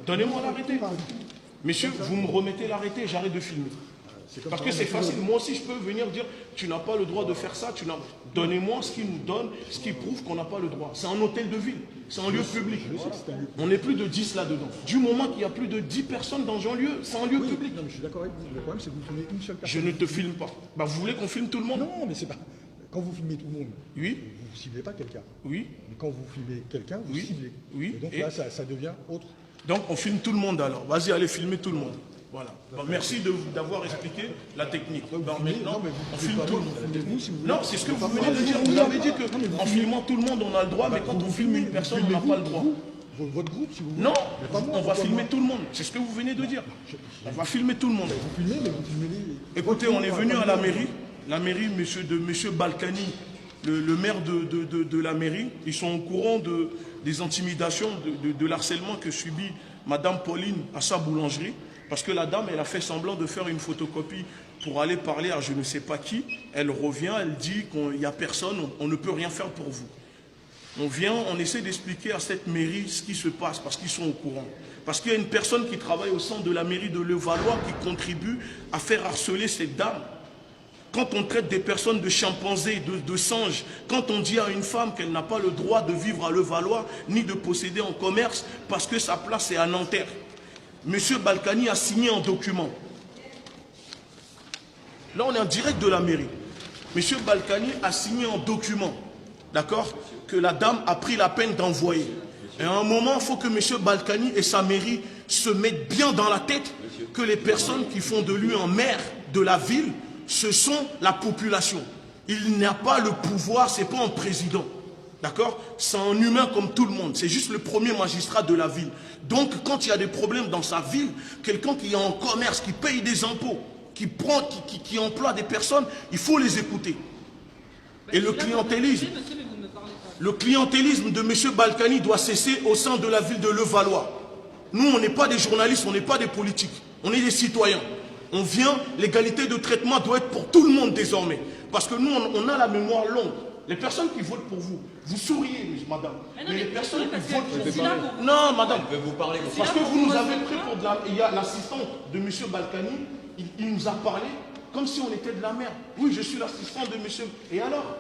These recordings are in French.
Donnez-moi l'arrêté. Monsieur, vous me remettez l'arrêté, j'arrête de filmer. Parce que c'est facile. Moi aussi, je peux venir dire, tu n'as pas le droit de faire ça. Donnez-moi ce qui nous donne, ce qui prouve qu'on n'a pas le droit. C'est un hôtel de ville. C'est un lieu public. On n'est plus de 10 là-dedans. Du moment qu'il y a plus de 10 personnes dans un lieu, c'est un lieu public. Non, mais je suis d'accord avec vous. Le problème, c'est que vous filmez une seule personne. Je ne te filme pas. Bah, vous voulez qu'on filme tout le monde? Non, mais c'est pas... Quand vous filmez tout le monde, oui, vous ne ciblez pas quelqu'un. Oui. Mais quand vous filmez quelqu'un, vous ciblez. Oui. Et donc là, ça devient autre. Donc on filme tout le monde alors. Vas-y, allez filmer tout le monde. Voilà. Bon, merci d'avoir expliqué la technique. Bon, maintenant, on filme tout le monde. Non, c'est ce que vous venez de dire. Vous avez dit qu'en filmant tout le monde, on a le droit, mais quand on filme une personne, on n'a pas le droit. Votre groupe, si vous voulez. Non, on va filmer tout le monde. C'est ce que vous venez de dire. On va filmer tout le monde. Vous filmez, mais vous filmez les... Écoutez, on est venu à la mairie de monsieur Balkany, le maire de la mairie. Ils sont au courant des intimidations, de l'harcèlement que subit Madame Pauline à sa boulangerie. Parce que la dame, elle a fait semblant de faire une photocopie pour aller parler à je ne sais pas qui. Elle revient, elle dit qu'il n'y a personne, on ne peut rien faire pour vous. On vient, on essaie d'expliquer à cette mairie ce qui se passe, parce qu'ils sont au courant. Parce qu'il y a une personne qui travaille au sein de la mairie de Levallois qui contribue à faire harceler cette dame. Quand on traite des personnes de chimpanzés, de singes, quand on dit à une femme qu'elle n'a pas le droit de vivre à Levallois, ni de posséder en commerce, parce que sa place est à Nanterre. Monsieur Balkany a signé un document. Là, on est en direct de la mairie. Monsieur Balkany a signé un document, d'accord, que la dame a pris la peine d'envoyer. Et à un moment, il faut que monsieur Balkany et sa mairie se mettent bien dans la tête que les personnes qui font de lui un maire de la ville, ce sont la population. Il n'a pas le pouvoir, ce n'est pas un président. D'accord? C'est un humain comme tout le monde. C'est juste le premier magistrat de la ville. Donc, quand il y a des problèmes dans sa ville, quelqu'un qui est en commerce, qui paye des impôts, qui emploie des personnes, il faut les écouter. Et le clientélisme de M. Balkany doit cesser au sein de la ville de Levallois. Nous, on n'est pas des journalistes, on n'est pas des politiques. On est des citoyens. On vient, l'égalité de traitement doit être pour tout le monde désormais. Parce que nous, on a la mémoire longue. Les personnes qui votent pour vous, vous souriez, madame. Mais les personnes qui votent pour vous... Non, madame. Parce que vous nous avez pris pour de la... Il y a l'assistant de M. Balkany, il nous a parlé comme si on était de la merde. Oui, je suis l'assistant de M. Et alors?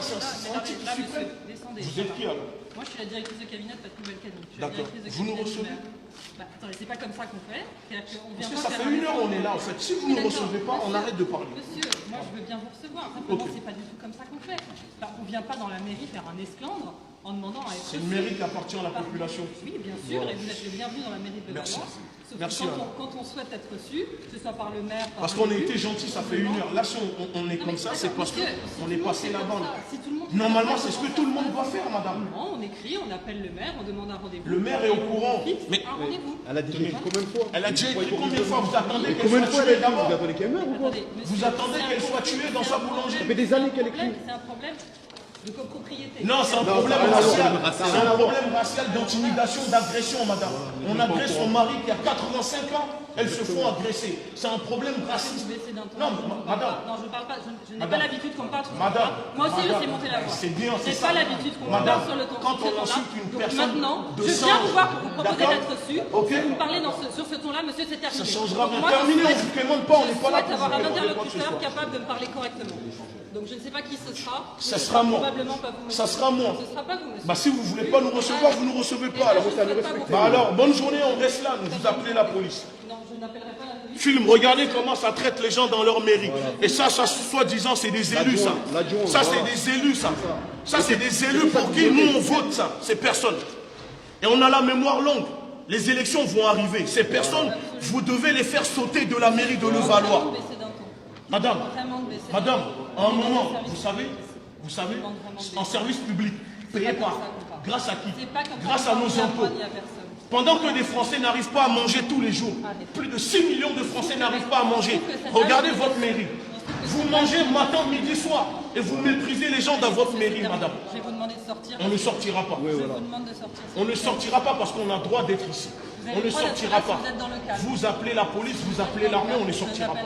C'est un titre suprême. Vous êtes qui alors? Moi, je suis la directrice de cabinet de Patrick Balkany. D'accord. Vous nous recevez? Attendez, c'est pas comme ça qu'on fait. Parce que ça fait une heure on est là en fait. Si vous ne recevez pas, on arrête de parler. Monsieur, moi je veux bien vous recevoir. Simplement, c'est pas du tout comme ça qu'on fait. On ne vient pas dans la mairie faire un esclandre en demandant à être... C'est une mairie qui appartient à la population. Oui, bien sûr, et vous êtes le bienvenu dans la mairie de Levallois. Merci. Quand on souhaite être reçu, que ce soit par le maire... Parce qu'on a été gentil, ça fait une heure. Là, si on est comme ça, c'est parce qu'on est passé la bande. Normalement, c'est ce que tout le monde doit faire, madame. Non, on écrit, on appelle le maire, on demande un rendez-vous. Le maire est au courant. Mais un rendez-vous. Elle a dit combien de fois? Elle a déjà écrit combien de fois? Vous attendez qu'elle soit tuée d'abord? Vous attendez qu'elle meure ou quoi? Vous attendez qu'elle soit tuée dans sa boulangerie? Ça fait des années qu'elle écrit. C'est un problème de copropriété. Non, c'est un problème racial. C'est un problème racial d'intimidation, d'agression, madame. On agresse son mari qui a 85 ans, elles se font agresser. C'est un problème raciste. Non, madame. Non, je ne parle pas. Je n'ai pas l'habitude qu'on parle sur ce Madame. Moi aussi, je sais monter la voix. C'est bien, c'est ça. Je n'ai pas l'habitude qu'on parle sur le ton. Quand on insulte une personne maintenant, de je viens vous voir pour vous proposer d'être reçu. Vous me parlez sur ce ton-là, monsieur, c'est terminé. Ça changera rien. Terminé, on ne vous demande pas, on n'est pas là pour avoir un vous interlocuteur capable de me parler correctement. Donc je ne sais pas qui ce sera. Ça sera moi. Probablement pas vous. Ça sera moi. Ce ne sera pas vous, monsieur. Bah si vous ne voulez pas nous recevoir, vous ne nous recevez pas. Alors, alors, bonne journée, on reste là, vous appelez la police. Non, je n'appellerai pas la police. Film, regardez comment ça traite les gens dans leur mairie. Et ça soi-disant, c'est des élus, ça. Ça, c'est des élus, ça. Ça, c'est des élus pour qui nous, on vote, ça. Ces personnes. Et on a la mémoire longue. Les élections vont arriver. Ces personnes, vous devez les faire sauter de la mairie de Levallois. Madame, à un moment, vous savez, en service public, payé par, grâce à qui? Grâce à nos impôts. Pendant que des Français n'arrivent pas à manger tous les jours, plus de 6 millions de Français n'arrivent pas à manger. Regardez votre mairie. Vous mangez matin, midi, soir. Et vous méprisez les gens dans votre mairie, madame. Je vais vous demander de sortir. On ne sortira pas. Je vous demande de sortir. On ne sortira pas parce qu'on a le droit d'être ici. On ne sortira pas. Vous appelez la police, vous appelez l'armée, on ne sortira pas.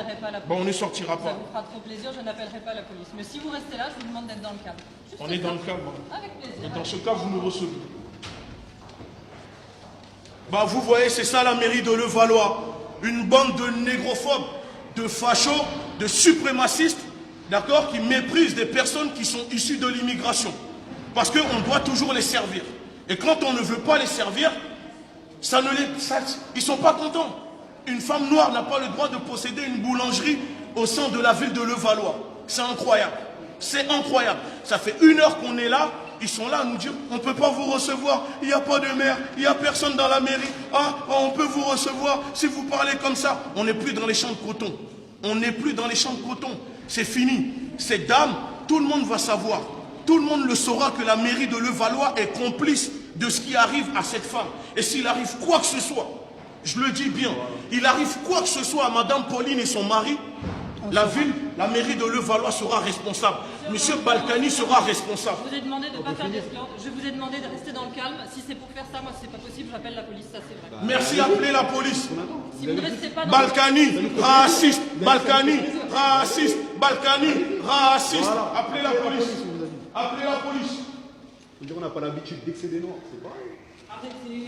Bon, on ne sortira pas. Ça vous fera trop plaisir, je n'appellerai pas la police. Mais si vous restez là, je vous demande d'être dans le cadre. On est dans le cadre. Avec plaisir. Et dans ce cas, vous nous recevez. Bah vous voyez, c'est ça la mairie de Levallois. Une bande de négrophobes, de fachos, de suprémacistes, d'accord, qui méprisent des personnes qui sont issues de l'immigration. Parce qu'on doit toujours les servir. Et quand on ne veut pas les servir, ils ne sont pas contents. Une femme noire n'a pas le droit de posséder une boulangerie au sein de la ville de Levallois. C'est incroyable. C'est incroyable. Ça fait 1 heure qu'on est là. Ils sont là à nous dire, on ne peut pas vous recevoir, il n'y a pas de maire, il n'y a personne dans la mairie. Ah, on peut vous recevoir si vous parlez comme ça. On n'est plus dans les champs de coton. On n'est plus dans les champs de coton. C'est fini. Cette dame, tout le monde va savoir. Tout le monde le saura que la mairie de Levallois est complice de ce qui arrive à cette femme. Et s'il arrive quoi que ce soit, je le dis bien, il arrive quoi que ce soit à Madame Pauline et son mari, la ville, la mairie de Levallois sera responsable. Monsieur Balkany sera responsable. Je vous ai demandé de ne pas faire d'esclandre. Je vous ai demandé de rester dans le calme. Si c'est pour faire ça, moi, c'est pas possible. J'appelle la police, ça c'est vrai. Merci, appelez la police. Si vous ne restez pas dans Balkany, raciste. Balkany, raciste. Balkany, raciste. Appelez la police. Appelez la police. On n'a pas l'habitude d'excéder noirs, c'est pareil.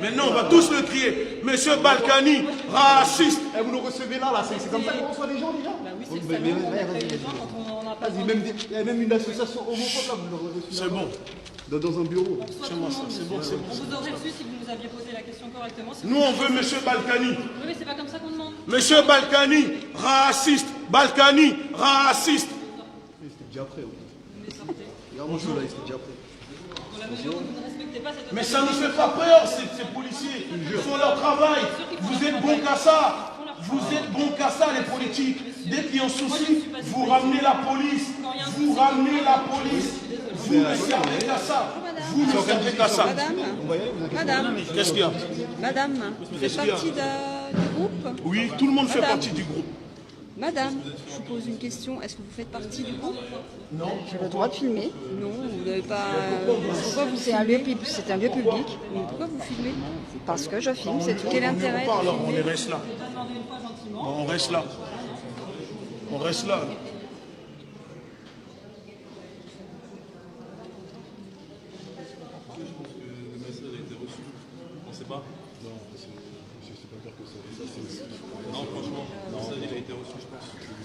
Mais non, on va tous le crier. Monsieur Balkany, raciste. Et vous nous recevez là, c'est comme ça qu'on reçoit les gens déjà. Bah oui, c'est le salon qu'on accueille les gens quand on n'a pas besoin. Il y a même une association homophobe là, vous l'aurez reçu. C'est bon. Dans un bureau. C'est bon, c'est bon, c'est bon. On vous aurait reçu si vous nous aviez posé la question correctement. Si Nous, on veut Monsieur Balkany. Oui, mais c'est pas comme ça qu'on demande. Monsieur Balkany, raciste. Balkany, raciste. C'était déjà prêt. Mais sortez. Bonjour. Là, il était déjà prêt. Dans la mesure où vous ne respectez pas cette Mais ça ne fait pas peur, ces policiers. Ils font leur travail. Vous êtes bons qu'à ça. Vous êtes bons qu'à ça, les politiques. Dès qu'il y a un souci, vous ramenez la police. Vous ramenez la police. Vous ne servez qu'à ça. Vous ne servez qu'à ça. Madame, Qu'est-ce qu'il y a? madame, vous faites partie du groupe? Oui, tout le monde fait Madame. partie du groupe. Madame, je vous pose une question. Est-ce que vous faites partie du groupe? Non. J'ai le droit de filmer. Non, vous n'avez pas. Pourquoi vous c'est un lieu public? C'est un lieu public. Mais pourquoi vous filmez? Parce que je filme. C'est tout. Quel intérêt de Alors, on filmer? reste là. On reste là. On reste là.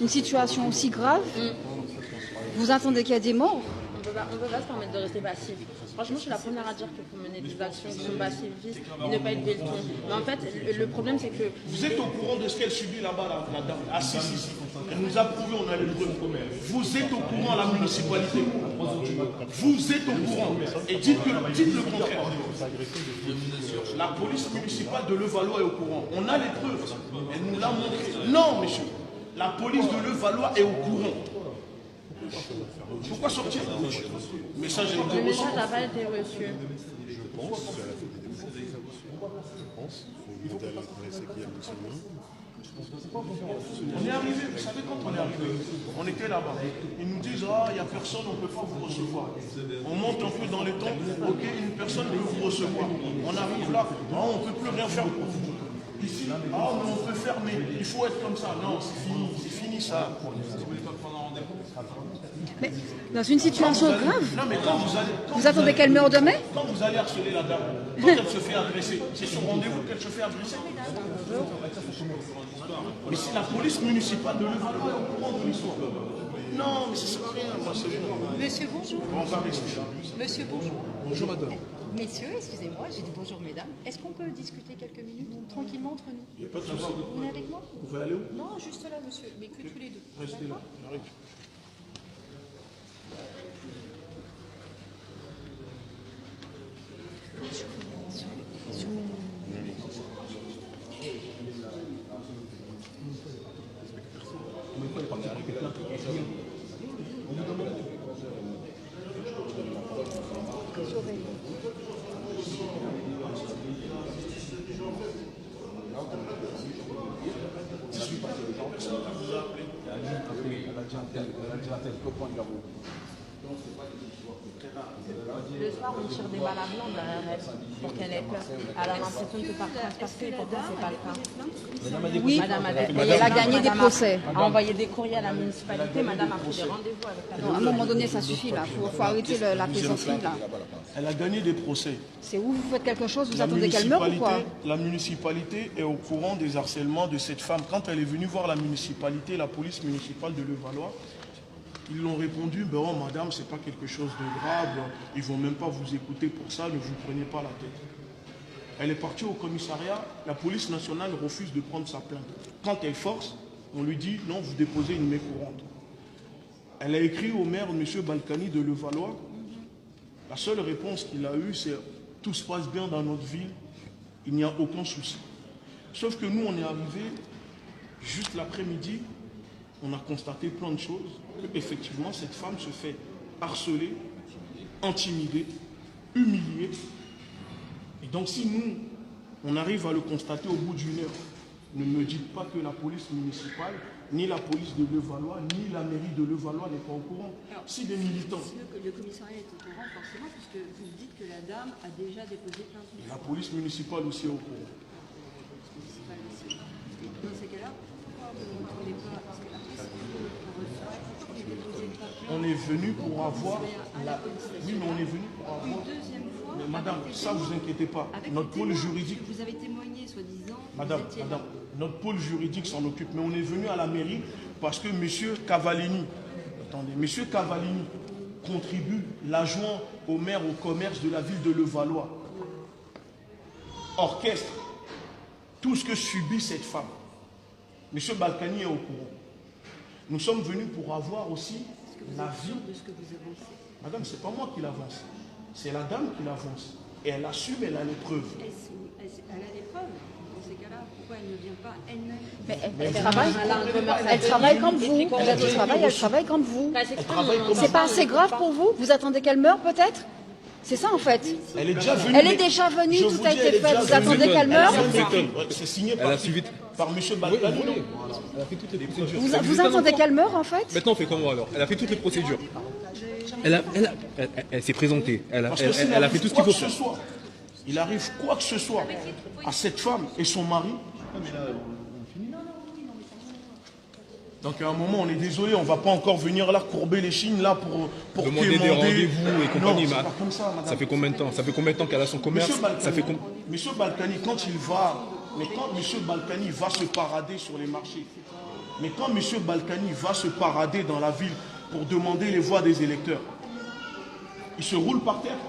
Une situation aussi grave? Vous entendez qu'il y a des morts? On ne peut pas se permettre de rester passif. Franchement, je suis la première à dire qu'il faut mener des actions qui sont pacifiques et ne pas élever le ton. Mais en fait, le problème, c'est que... Vous êtes au courant de ce qu'elle subit là-bas, la dame? Ah si, si, si. Elle nous a prouvé, on a les preuves. Vous êtes au courant, la municipalité. Vous êtes au courant. Et dites le contraire. La police municipale de Levallois est au courant. On a les preuves. Elle nous l'a montré. Non, monsieur. La police de Levallois est au courant. Pourquoi sortir? Message a été Le reçu. message n'a pas été reçu. On est arrivé, vous savez quand on est arrivé, on était là-bas. Ils nous disent, ah, il n'y a personne, on ne peut pas vous recevoir. On monte un peu dans les temps, ok, une personne peut vous recevoir. On arrive là, ah, on ne peut plus rien faire pour vous. Ici, ah, mais on peut faire, mais il faut être comme ça. Non, c'est fini ça. Mais dans une situation grave, Non, mais quand vous attendez qu'elle meure demain? quand vous allez harceler la dame, quand elle se fait agresser, c'est sur rendez-vous qu'elle se fait agresser. Mais c'est la police municipale de Levallois est au courant de l'histoire. Non, mais ça sert à rien, moi, c'est bon. Monsieur, bonjour. On va rester. Monsieur, bonjour. Bonjour madame. Messieurs, excusez-moi, j'ai dit bonjour mesdames. Est-ce qu'on peut discuter quelques minutes tranquillement entre nous? Il n'y a pas de souci. Vous venez avec moi? Vous pouvez aller où? Non, juste là, monsieur, mais que tous les deux. Restez là, j'arrive. Le soir, on tire des balles à blanc derrière elle pour qu'elle ait peur. Elle a l'impression de pas passer, pourtant c'est pas le cas. Oui, Madame et elle a gagné des procès. a envoyé des courriers à la municipalité, madame a pris des rendez-vous avec la Non, à un moment donné, ça suffit là. Faut arrêter la plaisanterie là. Elle a gagné des procès. C'est où vous faites quelque chose, vous attendez qu'elle meure ou quoi? La municipalité est au courant des harcèlements de cette femme. Quand elle est venue voir la municipalité, la police municipale de Levallois, ils l'ont répondu, ben oh, madame, c'est pas quelque chose de grave, ils vont même pas vous écouter pour ça, ne vous prenez pas la tête. Elle est partie au commissariat, la police nationale refuse de prendre sa plainte. Quand elle force, on lui dit, non, vous déposez une main courante. Elle a écrit au maire, M. Balkany de Levallois. La seule réponse qu'il a eue, c'est « tout se passe bien dans notre ville, il n'y a aucun souci ». Sauf que nous, on est arrivés, juste l'après-midi, on a constaté plein de choses, qu'effectivement, cette femme se fait harceler, intimider, humilier. Et donc, si nous, on arrive à le constater au bout d'une heure, ne me dites pas que la police municipale, ni la police de Levallois, ni la mairie de Levallois n'est pas au courant. Si des militants... Le commissariat est au courant forcément puisque vous dites que la dame a déjà déposé plainte. Et la police municipale aussi est au courant. Dans ces cas-là, pourquoi vous ne retournez pas? Parce que après, si vous déposez pas plainte, On est venu pour avoir... Oui, mais on est venu pour avoir... une deuxième fois, Mais madame, avec des ça vous témoins. inquiétez pas. Avec Notre des pôle témoins. juridique... Vous avez témoigné, soi-disant. Madame, vous étiez là. notre pôle juridique s'en occupe. Mais on est venu à la mairie parce que M. Cavallini, attendez, M. Cavallini contribue l'adjoint au maire au commerce de la ville de Levallois. Orchestre tout ce que subit cette femme. M. Balkany est au courant. Nous sommes venus pour avoir aussi la vie. De ce que vous avancez. Madame, c'est pas moi qui l'avance. C'est la dame qui l'avance. Et elle assume, elle a les preuves. Elle a des preuves. Dans ces cas-là, pourquoi elle ne vient pas elle-même? Mais elle travaille comme vous. Elle a du travail, elle travaille comme vous. C'est pas assez grave pour vous? Vous attendez qu'elle meure peut-être? C'est ça en fait. Elle est déjà venue. Elle est déjà venue, tout a été fait. Vous attendez qu'elle meure? C'est signé Elle a suivi. par M. Balkany. Elle a fait toutes les procédures. Vous attendez qu'elle meure en fait? Maintenant, on fait comment alors? Elle a fait toutes les procédures. Elle s'est présentée. Elle a fait tout ce qu'il faut faire. Il arrive quoi que ce soit à cette femme et son mari. Donc à un moment, on est désolé, on ne va pas encore venir là courber les chines là pour Demander des rendez-vous et compagnie. Non, c'est pas comme ça, madame. Ça fait combien de temps? Ça fait combien de temps qu'elle a son commerce? Monsieur Balkany, quand il va, mais quand M. Balkany va se parader sur les marchés, mais quand M. Balkany va se parader dans la ville pour demander les voix des électeurs, il se roule par terre?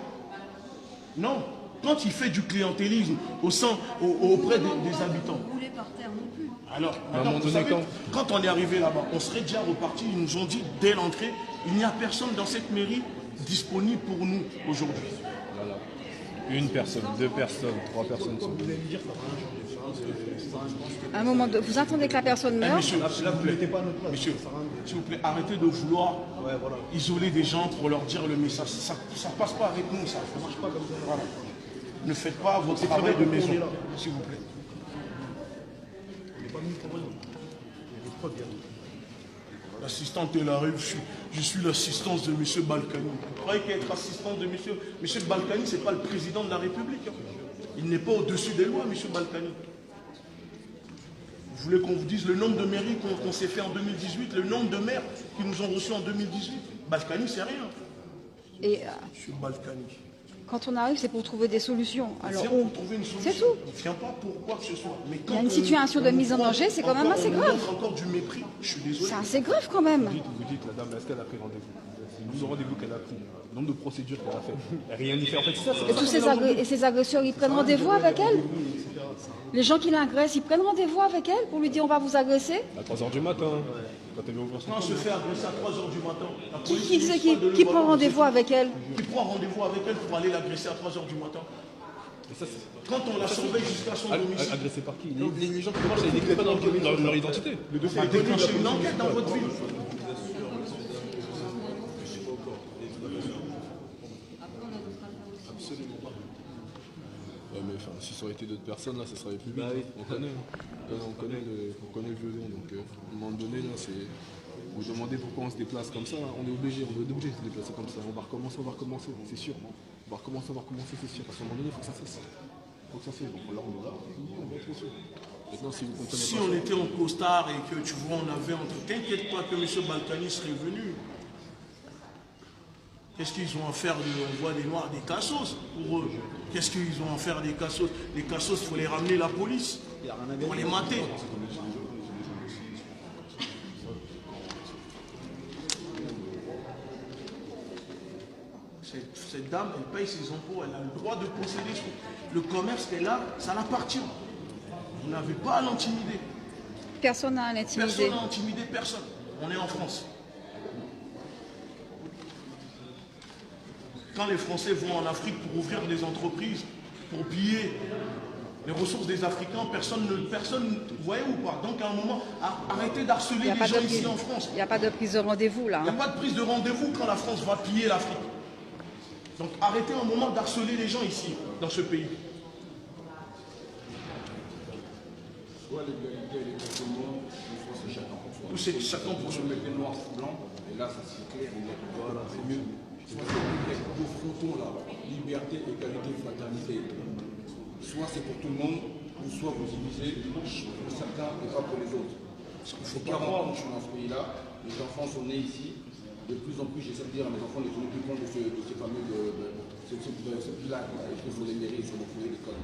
Non. Quand il fait du clientélisme auprès des habitants. Rouler par terre non plus. Alors, À un moment donné, quand on est arrivé là-bas, on serait déjà reparti. Ils nous ont dit dès l'entrée, il n'y a personne dans cette mairie disponible pour nous aujourd'hui. Voilà. Une personne, deux personnes, trois personnes sont venues. À un moment donné, vous attendez que la personne meure? Monsieur, s'il vous plaît, monsieur, s'il vous plaît, arrêtez de vouloir isoler des gens pour leur dire le message. Ça ne passe pas avec nous, ça. Ça marche pas comme ça. Voilà. Ne faites pas votre travail de maison, s'il vous plaît. L'assistante, elle arrive, je suis l'assistance de M. Balkany. Vous croyez qu'être assistant de M. Balkany, ce n'est pas le président de la République. Il n'est pas au-dessus des lois, M. Balkany. Vous voulez qu'on vous dise le nombre de mairies qu'on s'est fait en 2018, le nombre de maires qui nous ont reçus en 2018? Balkany, c'est rien. Et M. Balkany. quand on arrive, c'est pour trouver des solutions. Alors, Pour trouver une solution. c'est tout. On ne vient pas pour quoi que ce soit. Mais Il y a une situation de mise en danger, c'est quand même assez grave. On montre encore du mépris. Je suis désolé. C'est assez grave quand même. Vous dites, la dame, est-ce qu'elle a pris rendez-vous? C'est le nombre de rendez-vous qu'elle a pris, le nombre de procédures qu'elle a fait. Rien n'y fait. En fait, c'est ça. Et tous ces agresseurs, ils prennent rendez-vous avec elle? Les gens qui l'agressent, ils prennent rendez-vous avec elle pour lui dire on va vous agresser? À 3h du matin, quand elle veut ouvrir son Quand on se compte. fait agresser à 3h du matin, la Qui police c'est municipale de qui Levallois, prend rendez-vous avec elle? Qui prend rendez-vous avec elle pour aller l'agresser à 3h du matin? Et ça, c'est- Quand on la surveille jusqu'à son domicile, Agressé par qui? Les gens qui marchent, ils n'écrivent pas dans leur identité. Le dossier on va est connu. déclencher une enquête dans votre ville. Ouais, mais enfin, si ça aurait été d'autres personnes, là, ça serait plus vite. On connaît le violon, donc à un moment donné, là, c'est... Vous demandez pourquoi on se déplace comme ça, on est obligé de se déplacer comme ça. On va recommencer, c'est sûr. On va recommencer, c'est sûr. Parce qu'à un moment donné, il faut que ça cesse. Donc là, on est là, on va être dessus. Maintenant, si vous comprenez Si pas on ça, était en costard et que tu vois, on avait entre... T'inquiète pas que M. Balkany serait venu. Qu'est-ce qu'ils ont à faire on voit des noirs, des cassos pour eux. Qu'est-ce qu'ils ont à faire des cassos? Les cassos, il faut les ramener la police pour les mater. Cette dame, elle paye ses impôts, elle a le droit de posséder le commerce qu'elle a, ça l'appartient. Vous n'avez pas à l'intimider. Personne n'a à l'intimider. Personne n'a intimidé personne. On est en France. Quand les Français vont en Afrique pour ouvrir des entreprises, pour piller les ressources des Africains, personne, vous voyez ou pas? Donc à un moment, arrêtez d'harceler les gens ici en France. Il n'y a pas de prise de rendez-vous là. Il n'y a pas de prise de rendez-vous quand la France va piller l'Afrique. Donc arrêtez un moment d'harceler les gens ici, dans ce pays. Soit l'égalité et l'exactement, soit c'est chacun pour soi. Ou c'est chacun pour Se soi. mettre noir sur blanc, et là ça c'est clair, voilà, c'est mieux. Soit c'est deux frontons là, liberté, égalité, fraternité. Soit c'est pour tout le monde, ou soit vous divisez pour certains et pas pour les autres. Il faut pas comprendre que je suis dans ce pays-là, les enfants sont nés ici. De plus en plus, j'essaie de dire à mes enfants de tenir plus compte de ces fameux ce pilar écrit sur les mairies, sur les foyers d'école.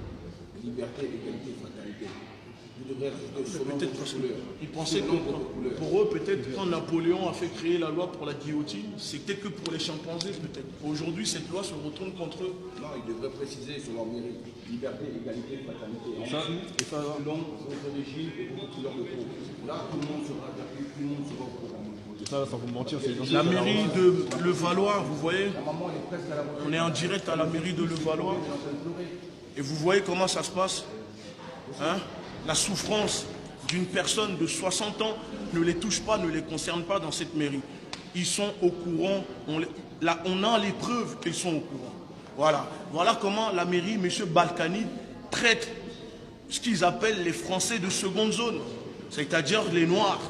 Liberté, égalité, fraternité. Vous devrez être selon votre couleur. Ils pensaient que pour eux, peut-être quand Napoléon a fait créer la loi pour la guillotine, c'était que pour les chimpanzés peut-être. Aujourd'hui, cette loi se retourne contre eux. Non, ils devraient préciser sur leur mairie. Liberté, égalité, fraternité. Selon votre origine et votre couleur de peau. Là, tout le monde sera attaqué, tout le monde sera au courant. ça, sans vous mentir, c'est La mairie de Levallois, vous voyez, on est en direct à la mairie de Levallois. Et vous voyez comment ça se passe, hein? La souffrance d'une personne de 60 ans ne les touche pas, ne les concerne pas dans cette mairie. Ils sont au courant, on a les preuves qu'ils sont au courant. Voilà. Voilà comment la mairie, M. Balkany, traite ce qu'ils appellent les Français de seconde zone, c'est-à-dire les Noirs,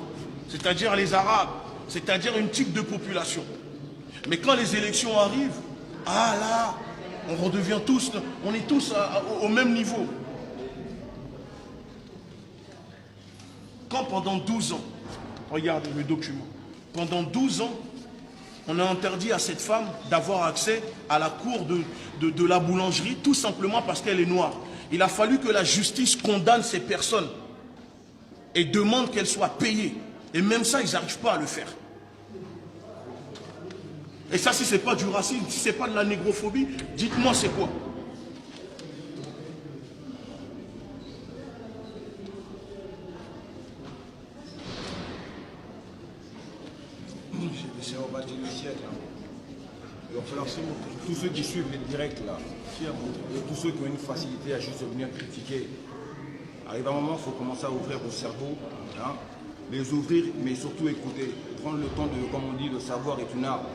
c'est-à-dire les Arabes, c'est-à-dire une type de population. Mais quand les élections arrivent, ah là, on redevient tous, on est tous au même niveau. Quand pendant 12 ans, regardez le document, pendant 12 ans, on a interdit à cette femme d'avoir accès à la cour de la boulangerie, tout simplement parce qu'elle est noire. Il a fallu que la justice condamne ces personnes et demande qu'elles soient payées. Et même ça, ils n'arrivent pas à le faire. Et ça, si ce n'est pas du racisme, si ce n'est pas de la négrophobie, dites-moi c'est quoi? C'est au bas du siècle. Il va falloir tous ceux qui suivent les directs là, et tous ceux qui ont une facilité à juste venir critiquer, arrive un moment, il faut commencer à ouvrir vos cerveaux, hein, les ouvrir, mais surtout écouter, prendre le temps de, comme on dit, le savoir est une arme.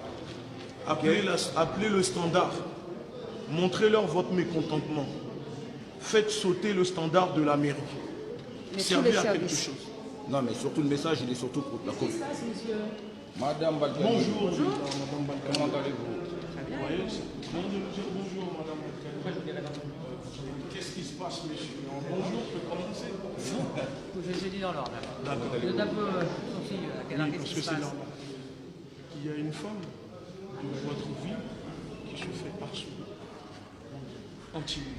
Appelez le standard, montrez-leur votre mécontentement, faites sauter le standard de la mairie, servez à quelque chose. Non, mais surtout le message, il est surtout pour la cause. Madame Balkany. Bonjour. Comment allez-vous? Vous voyez, c'est bien de nous dire bonjour, Madame Balkany. Qu'est-ce qui se passe, monsieur? Bonjour, je peux commencer? J'ai dit dans l'ordre. D'accord. D'abord, sourcil, Parce que c'est normal. Il y a une femme de votre vie qui se fait harceler, intimider,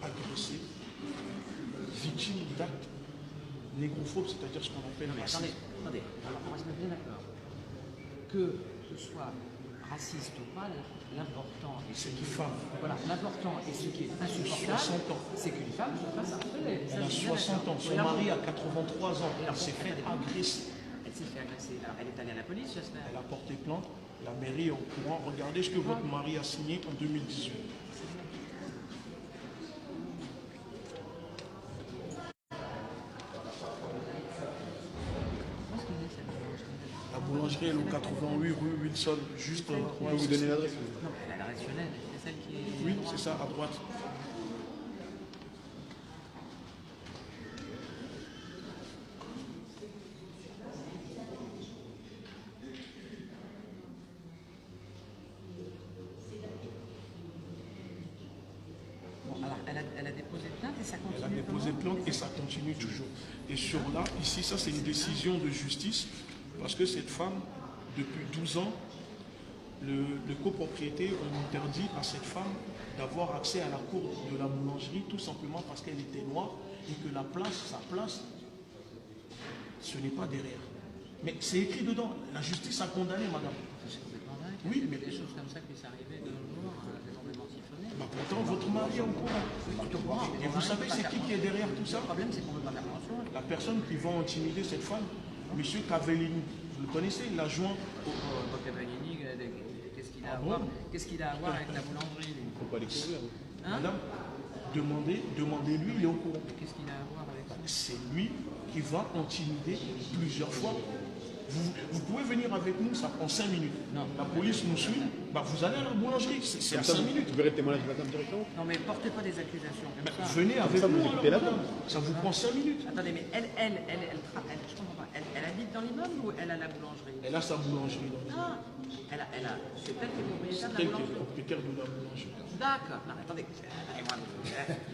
agresser, victime d'actes négrophobes, c'est-à-dire ce qu'on appelle racisme. Attendez, alors on va se mettre bien d'accord. Que ce soit raciste ou pas, l'important et ce qui est femme. Voilà, l'important et ce qui est insupportable, c'est qu'une femme se fasse harceler. Elle a 60 ans, son mari a 83 ans, elle s'est fait agresser. Elle s'est fait agresser. Alors elle est allée à la police, j'espère. Elle a porté plainte, la mairie est au courant. Regardez ce que votre mari a signé en 2018. La boulangerie est au 88 rue Wilson, juste. On peut vous donner l'adresse? Non, mais elle a l'adresse Lionel, c'est celle qui est... Oui, c'est ça, à droite. déposé plainte et ça continue toujours. Et sur là, ici, ça c'est une décision de justice parce que cette femme, depuis 12 ans, le copropriété ont interdit à cette femme d'avoir accès à la cour de la boulangerie tout simplement parce qu'elle était noire et que la place, sa place, ce n'est pas derrière. Mais c'est écrit dedans. La justice a condamné, madame. C'est complètement dingue. Oui, Il y mais a des choses comme ça qui sont arrivées de nos jours, des complètement siphonnés. bah pourtant, votre mari est au courant. Et vous savez, c'est qui est derrière tout ça? Le problème, c'est qu'on ne veut pas faire grand-chose. La personne qui va intimider cette femme, M. Cavellini, vous le connaissez, l'adjoint. Cavallini, qu'est-ce qu'il a à voir avec la boulangerie, lui? Faut pas les couvrir. Hein? Madame, demandez-lui, il est au courant. Qu'est-ce qu'il a à voir avec ça? C'est lui qui va intimider plusieurs fois. Vous pouvez venir avec nous, ça prend 5 minutes. Non. La police nous suit, bah vous allez à la boulangerie, c'est à 5 minutes. Vous verrez le témoignage de madame directement. Non, mais portez pas des accusations comme ça. Venez avec ça, vous nous, écoutez alors, la madame. Ça vous prend 5 minutes. Attendez, mais je comprends pas. Elle habite dans l'immeuble ou elle a la boulangerie? Elle a sa boulangerie. Ah, c'est elle qui est propriétaire de la Elle est boulangerie. propriétaire de la boulangerie. D'accord. Non, mais attendez,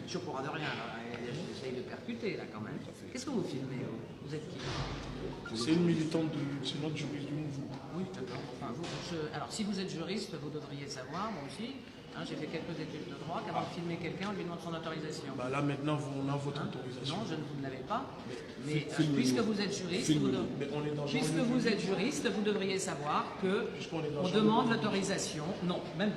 je suis au courant de rien, là. J'essaye de percuter, là, quand même. Qu'est-ce que vous filmez, vous êtes qui? C'est une militante, c'est notre juriste du mouvement. Oui, d'accord. Enfin, alors, si vous êtes juriste, vous devriez savoir, moi aussi. Hein, j'ai fait quelques études de droit. Qu'avant de filmer quelqu'un, on lui demande son autorisation. Bah là maintenant, on a votre autorisation. Non, vous ne l'avez pas. Mais puisque vous êtes juriste, vous devriez savoir que on demande l'autorisation. Non, même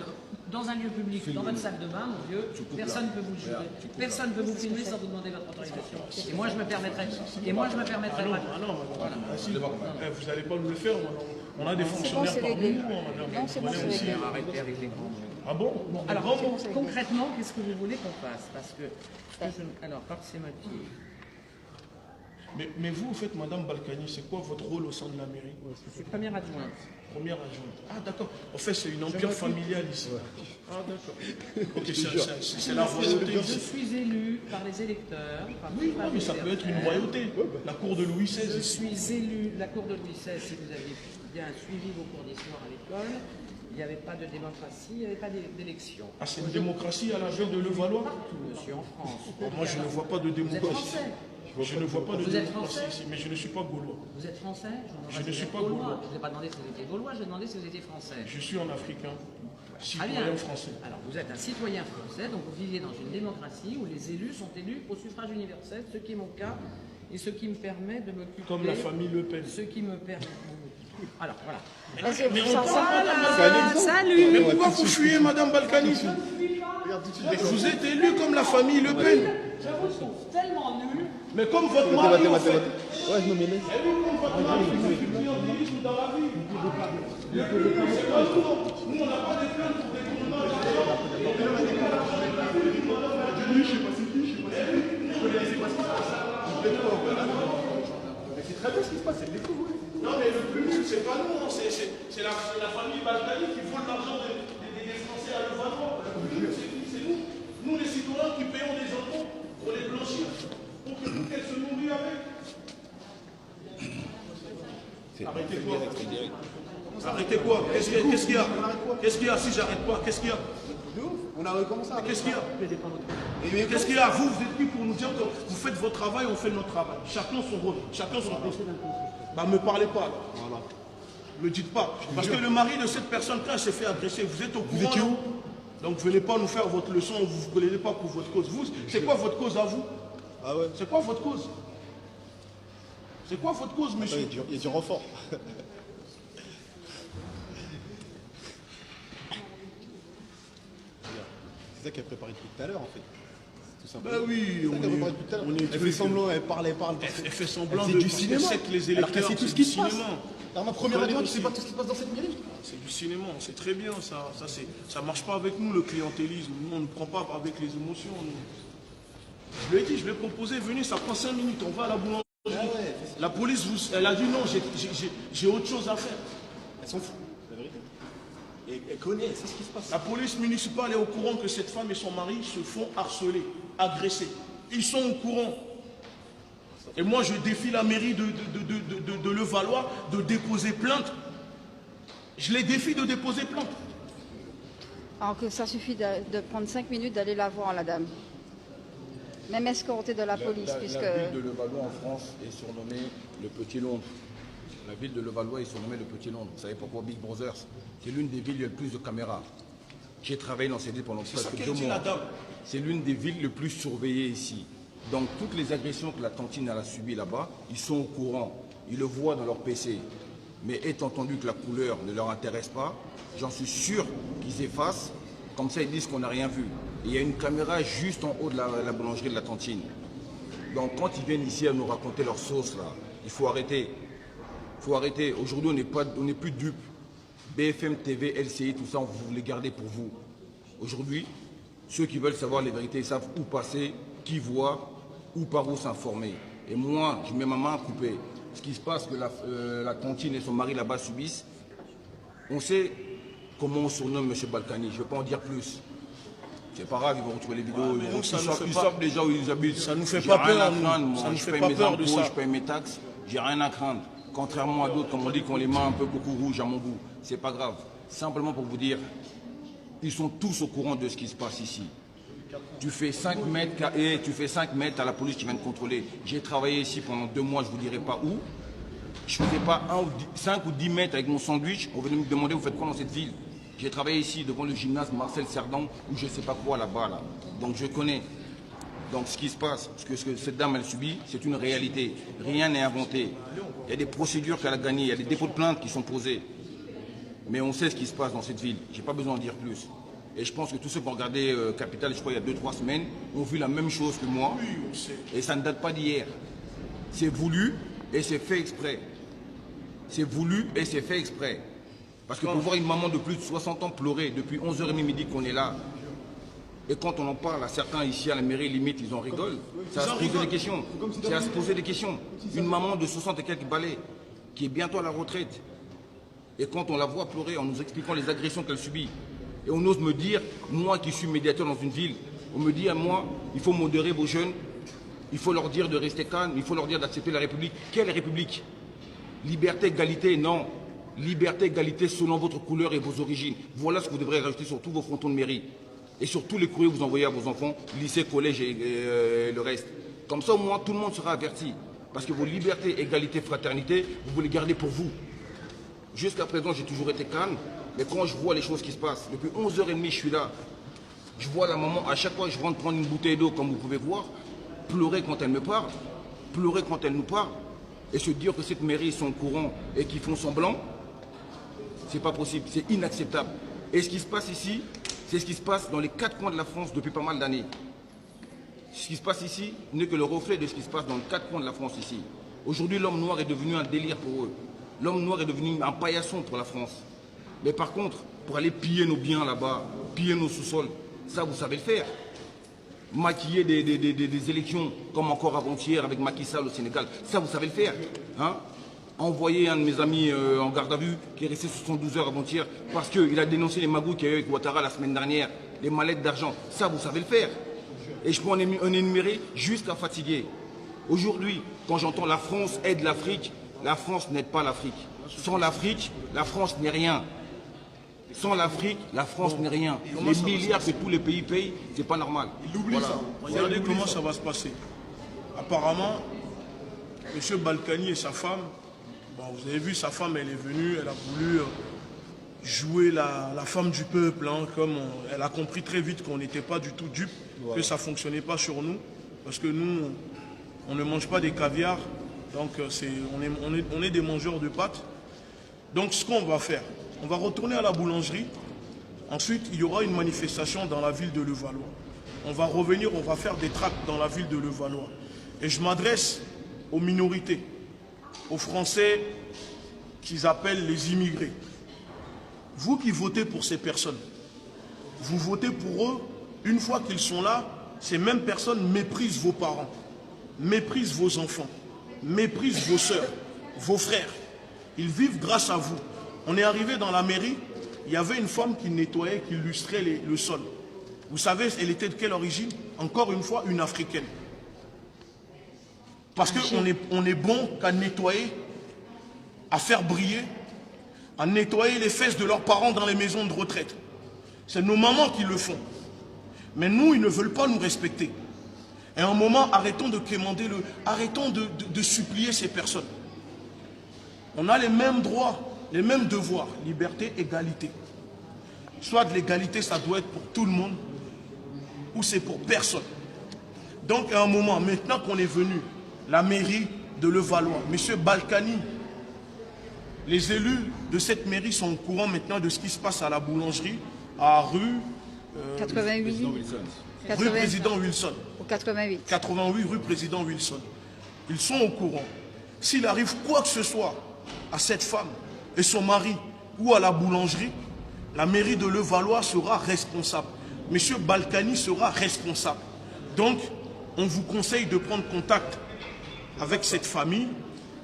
dans un lieu public, dans votre salle de bain, mon vieux, personne ne peut vous jurer. Personne ne peut vous filmer sans vous demander votre autorisation. Et moi, je me permettrai. Pas. Ah non, madame. Ah, si. Vous n'allez pas nous le faire, madame. On a des fonctionnaires c'est parmi réglé. nous, madame. Non, c'est bon, c'est Aussi. réglé. Arrêtez avec les grands mots. Ah bon? Alors, concrètement, qu'est-ce que vous voulez qu'on fasse? Parce que alors, par ces motifs. Mais vous, en fait, madame Balkany, c'est quoi votre rôle au sein de la mairie? Je suis première adjointe. Première adjointe. Ah d'accord. En fait, c'est une empire familiale ici. Ah d'accord. Ok, c'est la royauté Je ici. suis élu par les électeurs. Oui, mais ça peut être une royauté. La cour de Louis XVI Je ici. suis élu, la cour de Louis XVI, si vous aviez bien suivi vos cours d'histoire à l'école, il n'y avait pas de démocratie, il n'y avait pas d'élection. Ah, c'est une démocratie à la veille de Levallois? Partout, monsieur, en France. Moi, je ne vois pas de Vous êtes démocratie. français? Je ne vois pas de Vous êtes démocratie français? ici, mais je ne suis pas gaulois. Vous êtes français? Je ne suis pas gaulois. gaulois. Je ne vous ai pas demandé si vous étiez gaulois, je vous ai demandé si vous étiez français. Je suis un Africain, Très bien. citoyen français. Alors, vous êtes un citoyen français, donc vous vivez dans une démocratie où les élus sont élus au suffrage universel, ce qui est mon cas, et ce qui me permet de m'occuper... Comme la famille Le Pen. Ce qui me permet... Alors, voilà. Vas-y, Mais ça, on ça. Salut. Mais pourquoi vous fuyez, madame Balkany? Vous êtes élu comme la famille Le Pen. Je vous trouve tellement nul. Mais comme votre mari, en fait. Ouais, je me mêlais. Comme votre mari, vous faites du clientélisme dans la vie. C'est pas nous. Nous, on n'a pas de plainte pour des tournements d'argent. C'est très bien ce qui se passe, c'est le découvre. Non, mais le plus nul, c'est pas nous. Hein. C'est la famille Balkany qui vole l'argent des Français à Levallois. C'est nous. Nous, les citoyens qui payons des impôts pour les blanchir, pour qu'elles se nourrissent avec. Arrêtez quoi? Arrêtez quoi? Qu'est-ce qu'il y a? Qu'est-ce qu'il y a si j'arrête pas? Qu'est-ce qu'il y a? On a recommencé à... Qu'est-ce qu'il y a? Qu'est-ce qu'il y a? Vous êtes qui pour nous dire que vous faites votre travail, on fait notre travail. Chacun son rôle, chacun son rôle. Bah me parlez pas. Voilà. Me dites pas. Parce que le mari de cette personne, quand elle s'est fait agresser, vous êtes au courant. Vous étiez où? Donc venez pas nous faire votre leçon, vous ne vous plaidez pas pour votre cause. Vous, c'est quoi votre cause à vous? Ah ouais. C'est quoi votre cause? C'est quoi votre cause, monsieur? Il y a du renfort. C'est ça qu'elle préparait depuis tout à l'heure en fait. Tout simplement. Bah oui, elle fait semblant, elle parle. Elle fait semblant c'est de du cinéma. que les électeurs, c'est tout ce du qui se passe. cinéma. Alors ma première adjointe, tu sais pas tout ce qui se passe dans cette mairie? C'est du cinéma, c'est très bien ça. Ça marche pas avec nous le clientélisme. Nous on ne prend pas avec les émotions. Nous. Je lui ai dit, je lui ai proposé, venez, ça prend 5 minutes, on va à la boulangerie. La police, elle a dit non, j'ai autre chose à faire. Elles s'en foutent, la vérité. Et elle connaît, elle sait ce qui se passe. La police municipale est au courant que cette femme et son mari se font harceler, agresser. Ils sont au courant. Et moi, je défie la mairie de Levallois de déposer plainte. Je les défie de déposer plainte. Alors que ça suffit de prendre 5 minutes d'aller la voir, la dame. Même escorté de la police, puisque... La ville de Levallois en France est surnommée le Petit Londres. La ville de Levallois est surnommée le Petit Londres. Vous savez pourquoi? Big Brothers. C'est l'une des villes où il y a le plus de caméras. J'ai travaillé dans cette ville pendant presque 2 mois. C'est l'une des villes les plus surveillées ici. Donc toutes les agressions que la Tantine a subies là-bas, ils sont au courant. Ils le voient dans leur PC. Mais étant entendu que la couleur ne leur intéresse pas, j'en suis sûr qu'ils effacent. Comme ça, ils disent qu'on n'a rien vu. Et il y a une caméra juste en haut de la boulangerie de la Tantine. Donc quand ils viennent ici à nous raconter leur sauce, là, il faut arrêter. Il faut arrêter. Aujourd'hui, on n'est plus dupes. BFM TV, LCI, tout ça, vous les gardez pour vous. Aujourd'hui, ceux qui veulent savoir les vérités, ils savent où passer, qui voit, ou par où s'informer. Et moi, je mets ma main à couper. Ce qui se passe, que la Tantine et son mari là-bas subissent, on sait comment on surnomme M. Balkany. Je ne vais pas en dire plus. C'est pas grave, ils vont retrouver les vidéos. Ils savent déjà où ils habitent. Ça nous fait pas peur. Moi, je paye mes impôts, je paye mes taxes. J'ai rien à craindre. Contrairement à d'autres, comme on dit, qu'on les met un peu beaucoup rouges à mon goût. C'est pas grave. Simplement pour vous dire, ils sont tous au courant de ce qui se passe ici. Tu fais 5 mètres et tu fais 5 mètres à la police qui vient te contrôler. J'ai travaillé ici pendant 2 mois, je ne vous dirai pas où. Je ne faisais pas 5 ou 10 mètres avec mon sandwich. On venait me demander, vous faites quoi dans cette ville? J'ai travaillé ici devant le gymnase Marcel Cerdan, ou je ne sais pas quoi là-bas. Là. Donc je connais. Donc ce qui se passe, ce que cette dame elle subit, c'est une réalité. Rien n'est inventé. Il y a des procédures qu'elle a gagnées, il y a des dépôts de plainte qui sont posés. Mais on sait ce qui se passe dans cette ville. Je n'ai pas besoin d'en dire plus. Et je pense que tous ceux qui ont regardé Capital, je crois il y a 2-3 semaines, ont vu la même chose que moi. Et ça ne date pas d'hier. C'est voulu et c'est fait exprès. C'est voulu et c'est fait exprès. Parce que pour voir une maman de plus de 60 ans pleurer depuis 11h30 midi qu'on est là, et quand on en parle à certains ici à la mairie, limite, ils en rigolent. C'est à se poser des questions. C'est à se poser des questions. Une maman de 60 et quelques balais, qui est bientôt à la retraite, et quand on la voit pleurer en nous expliquant les agressions qu'elle subit, et on ose me dire, moi qui suis médiateur dans une ville, on me dit à moi, il faut modérer vos jeunes, il faut leur dire de rester calme, il faut leur dire d'accepter la République. Quelle République? Liberté, égalité, non. Liberté, égalité selon votre couleur et vos origines. Voilà ce que vous devrez rajouter sur tous vos frontons de mairie. Et sur tous les courriers que vous envoyez à vos enfants, lycée, collège et le reste. Comme ça, au moins, tout le monde sera averti. Parce que vos libertés, égalité, fraternité, vous les gardez pour vous. Jusqu'à présent, j'ai toujours été calme. Mais quand je vois les choses qui se passent, depuis 11h30, je suis là. Je vois la maman, à chaque fois que je rentre prendre une bouteille d'eau, comme vous pouvez voir, pleurer quand elle me parle, pleurer quand elle nous parle, et se dire que cette mairie, ils sont au courant et qu'ils font semblant, c'est pas possible, c'est inacceptable. Et ce qui se passe ici, c'est ce qui se passe dans les 4 coins de la France depuis pas mal d'années. Ce qui se passe ici n'est que le reflet de ce qui se passe dans les 4 coins de la France ici. Aujourd'hui, l'homme noir est devenu un délire pour eux. L'homme noir est devenu un paillasson pour la France. Mais par contre, pour aller piller nos biens là-bas, piller nos sous-sols, ça vous savez le faire. Maquiller des élections comme encore avant-hier avec Macky Sall au Sénégal, ça vous savez le faire. Hein? Envoyer un de mes amis en garde à vue qui est resté 72 heures avant-hier parce qu'il a dénoncé les magouilles qu'il y a eu avec Ouattara la semaine dernière, les mallettes d'argent, ça vous savez le faire. Et je peux en énumérer jusqu'à fatiguer. Aujourd'hui, quand j'entends la France aide l'Afrique, la France n'aide pas l'Afrique. Sans l'Afrique, la France n'est rien. Sans l'Afrique, la France n'est rien. Les milliards que tous les pays payent, c'est pas normal. Il oublie ça. Regardez comment ça va se passer. Apparemment, M. Balkany et sa femme, bon, vous avez vu, sa femme, elle est venue, elle a voulu jouer la femme du peuple, hein, elle a compris très vite qu'on n'était pas du tout dupes, que ça ne fonctionnait pas sur nous, parce que nous, on ne mange pas des caviars, donc on est des mangeurs de pâtes. Donc ce qu'on va faire, on va retourner à la boulangerie, ensuite il y aura une manifestation dans la ville de Levallois. On va revenir, on va faire des tracts dans la ville de Levallois. Et je m'adresse aux minorités, aux Français qu'ils appellent les immigrés. Vous qui votez pour ces personnes, vous votez pour eux, une fois qu'ils sont là, ces mêmes personnes méprisent vos parents, méprisent vos enfants, méprisent vos sœurs, vos frères. Ils vivent grâce à vous. On est arrivé dans la mairie, il y avait une femme qui nettoyait, qui lustrait le sol. Vous savez, elle était de quelle origine? Encore une fois, une africaine. Parce qu'on est bon qu'à nettoyer, à faire briller, à nettoyer les fesses de leurs parents dans les maisons de retraite. C'est nos mamans qui le font. Mais nous, ils ne veulent pas nous respecter. Et à un moment, arrêtons de quémander arrêtons de supplier ces personnes. On a les mêmes droits, les mêmes devoirs, liberté, égalité. Soit de l'égalité, ça doit être pour tout le monde, ou c'est pour personne. Donc à un moment, maintenant qu'on est venu, la mairie de Levallois, M. Balkany, les élus de cette mairie sont au courant maintenant de ce qui se passe à la boulangerie, à rue 88. Rue Président Wilson. Au 88. 88 rue Président Wilson. Ils sont au courant. S'il arrive quoi que ce soit à cette femme et son mari ou à la boulangerie, la mairie de Levallois sera responsable. Monsieur Balkany sera responsable. Donc, on vous conseille de prendre contact avec cette famille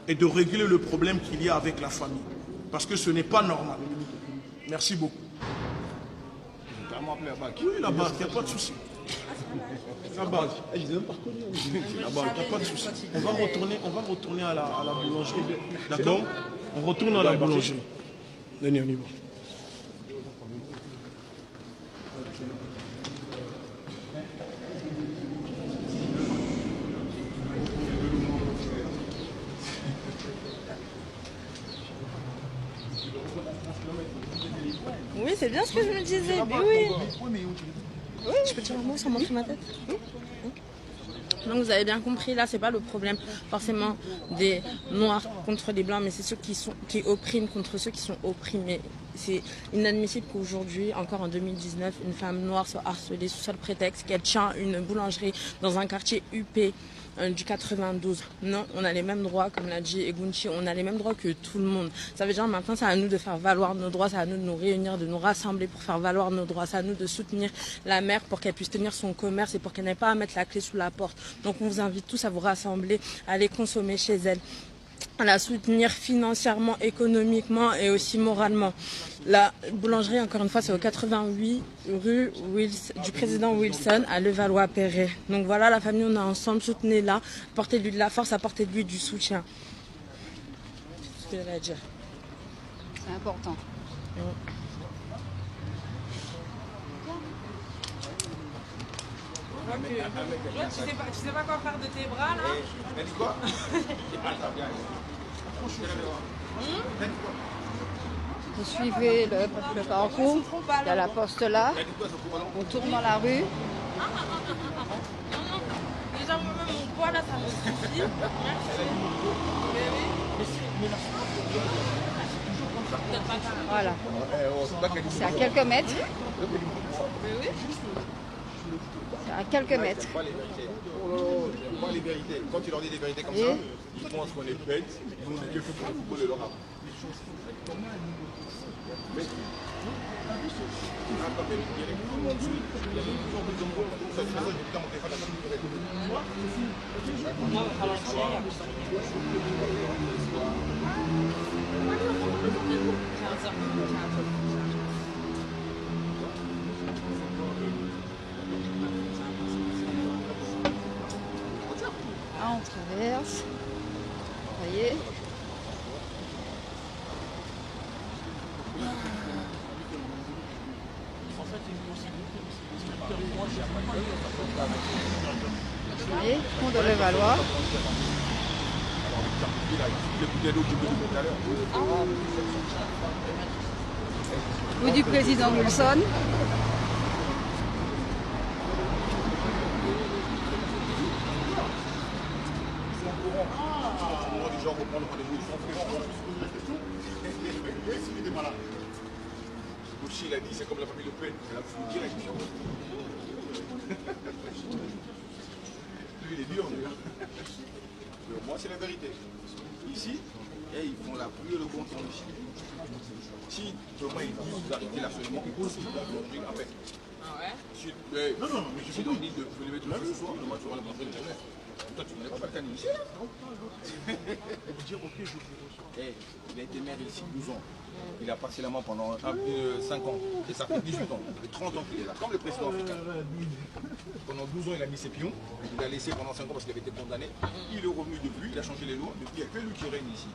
et de régler le problème qu'il y a avec la famille. Parce que ce n'est pas normal. Merci beaucoup. Oui, la barque, il n'y a pas de souci. La barque. La barque, il n'y a pas de souci. On va retourner à la boulangerie. D'accord? On retourne à la boulangerie. Venez, on y va. Oui, c'est bien ce que je me disais. Mais oui. Oui, je peux dire un mot sans montrer ma tête. Donc vous avez bien compris, là c'est pas le problème forcément des noirs contre les blancs, mais c'est ceux qui oppriment contre ceux qui sont opprimés. C'est inadmissible qu'aujourd'hui, encore en 2019, une femme noire soit harcelée sous seul prétexte qu'elle tient une boulangerie dans un quartier UP du 92. Non, on a les mêmes droits, comme l'a dit Egunchi, on a les mêmes droits que tout le monde. Ça veut dire maintenant c'est à nous de faire valoir nos droits, c'est à nous de nous réunir, de nous rassembler pour faire valoir nos droits, c'est à nous de soutenir la mère pour qu'elle puisse tenir son commerce et pour qu'elle n'ait pas à mettre la clé sous la porte. Donc on vous invite tous à vous rassembler, à aller consommer chez elle, à la soutenir financièrement, économiquement et aussi moralement. La boulangerie, encore une fois, c'est au 88 rue du président Wilson à Levallois-Perret. Donc voilà, la famille, on est ensemble, soutenez-la, apportez-lui de la force, apportez-lui du soutien. C'est ce que j'allais dire. C'est important. Tu sais pas quoi faire de tes bras là? Elle dit quoi? Vous suivez le parcours, il y a la poste là, on tourne dans la rue. Déjà moi-même mon poids là, ça me suffit. Voilà. C'est à quelques mètres. C'est à quelques mètres. Moi, les vérités, quand tu leur dis des vérités comme ça, ils pensent qu'on est bêtes, ils vont dire qu'il faut qu'on football de leur âme. Mais, Là, on traverse. Vous voyez? Vous voyez, pont de Levallois. Rue du président Wilson. Il a dit c'est comme la famille Le Pen, elle a foutu direct. Lui il est dur, lui. Mais moi c'est la vérité. Ici, ils font la pluie et le bon temps ici. Si demain ils disent d'arrêter l'harcèlement, ils posent la boulangerie après. Ah ouais? Non, mais je leur dis de lever tout ce soir, demain tu vas le montrer l'internet. Toi tu ne connais pas Balkany ici là? Et vous dire ok je vous reçois. Il a été maire ici 12 ans. Il a passé la main pendant 5 ans. Et ça fait 18 ans. Ça fait 30 ans qu'il est là. Comme le président africain. Pendant 12 ans, il a mis ses pions. Il a laissé pendant 5 ans parce qu'il avait été condamné. Il est revenu depuis. Il a changé les lois. Depuis, il n'y a que lui qui règne ici.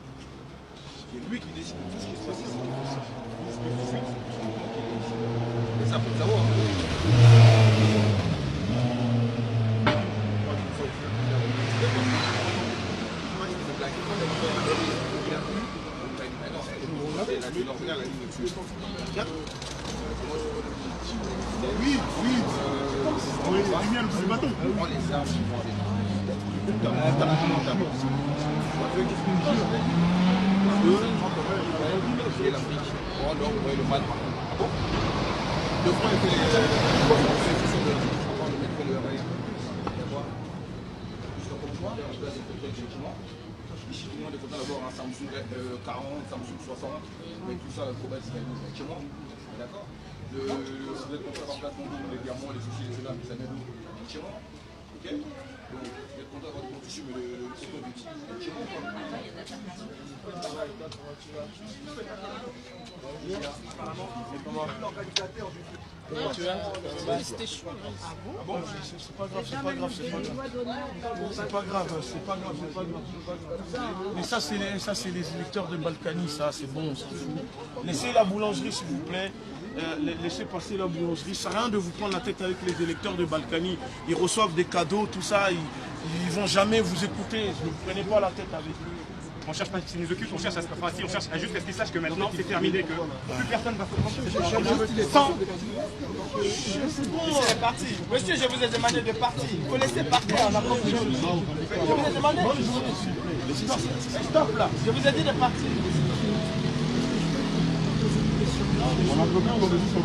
C'est lui qui décide de tout ce qui se passe ici. Et ça, il faut le savoir. vais leur donner à la ligne de tuer. Oui, oui. Oui, la lumière du bâton. Prends les armes qui vont avec. Et l'Afrique. Oh non, vous voyez le mal. Le front était les ici, tout le monde est content d'avoir un Samsung 40, Samsung 60, mais tout ça, le problème, c'est chez moi. D'accord. Vous êtes content d'avoir place les diamants, les soucis, les cela, mais ça vient d'où? Chez moi. Ok. Donc, vous êtes content d'avoir des bons tissus, mais le coton du tissu, c'est chez moi. Tu vas c'était chaud. Ah bon? C'est pas grave, c'est pas grave, c'est pas grave. C'est pas grave, c'est pas grave, c'est pas grave. Mais ça, c'est les électeurs de Balkany, ça, c'est bon, c'est fou. Laissez la boulangerie, s'il vous plaît. Laissez passer la boulangerie. Ça sert à rien de vous prendre la tête avec les électeurs de Balkany. Ils reçoivent des cadeaux, tout ça. Ils vont jamais vous écouter. Ne vous prenez pas la tête avec eux. On cherche pas ce qui nous occupe, on cherche à se faire on cherche à juste à ce qu'ils sachent que maintenant c'est terminé, que plus personne va se prendre. C'est parti. Monsieur, je vous ai demandé de partir. Vous laissez partir, on a compris. Je vous ai demandé. Stop là. Je vous ai dit de partir. On a bloqué, on a dit sur le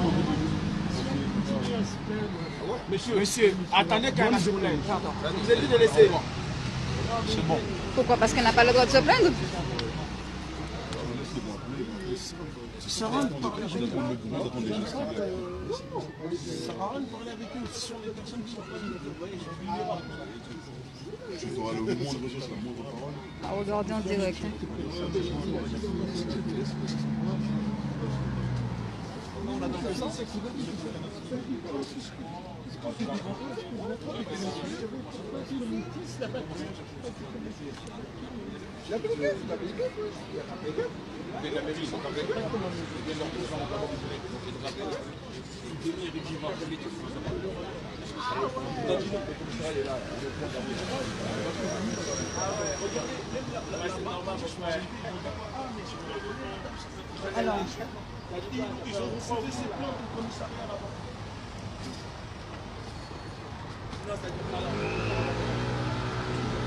Monsieur, attendez qu'un se plaît. Je vous ai dit de laisser. C'est bon. Pourquoi? Parce qu'elle n'a pas le droit de se plaindre? Ça sert à rien de parler avec eux. Ça sert à rien de parler avec eux. Ce sont les personnes qui sont pas vulnérables. Tu auras le moindre chose, la moindre parole. À regarder en direct. Alors, ils ont refusé ces plaintes au commissariat là-bas.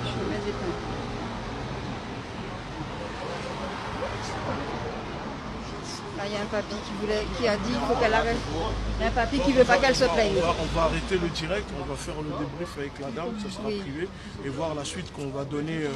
je mets des pains. Là, il y a un papy qui a dit qu'il faut qu'elle arrête. Il y a un papy qui ne veut pas qu'elle se plaigne. On va arrêter le direct, on va faire le débrief avec la dame, ça sera privé, et voir la suite qu'on va donner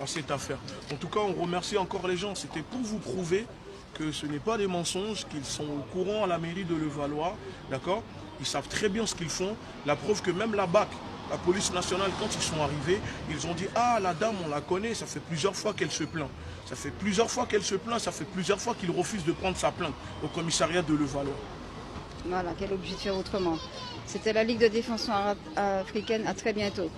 à cette affaire. En tout cas, on remercie encore les gens. C'était pour vous prouver que ce n'est pas des mensonges, qu'ils sont au courant à la mairie de Levallois, d'accord? Ils savent très bien ce qu'ils font. La preuve que même la BAC, la police nationale, quand ils sont arrivés, ils ont dit « Ah, la dame, on la connaît, ça fait plusieurs fois qu'elle se plaint. Ça fait plusieurs fois qu'elle se plaint, ça fait plusieurs fois qu'il refuse de prendre sa plainte au commissariat de Levallois. » Voilà, quel objet de faire autrement. C'était la Ligue de défense africaine. À très bientôt.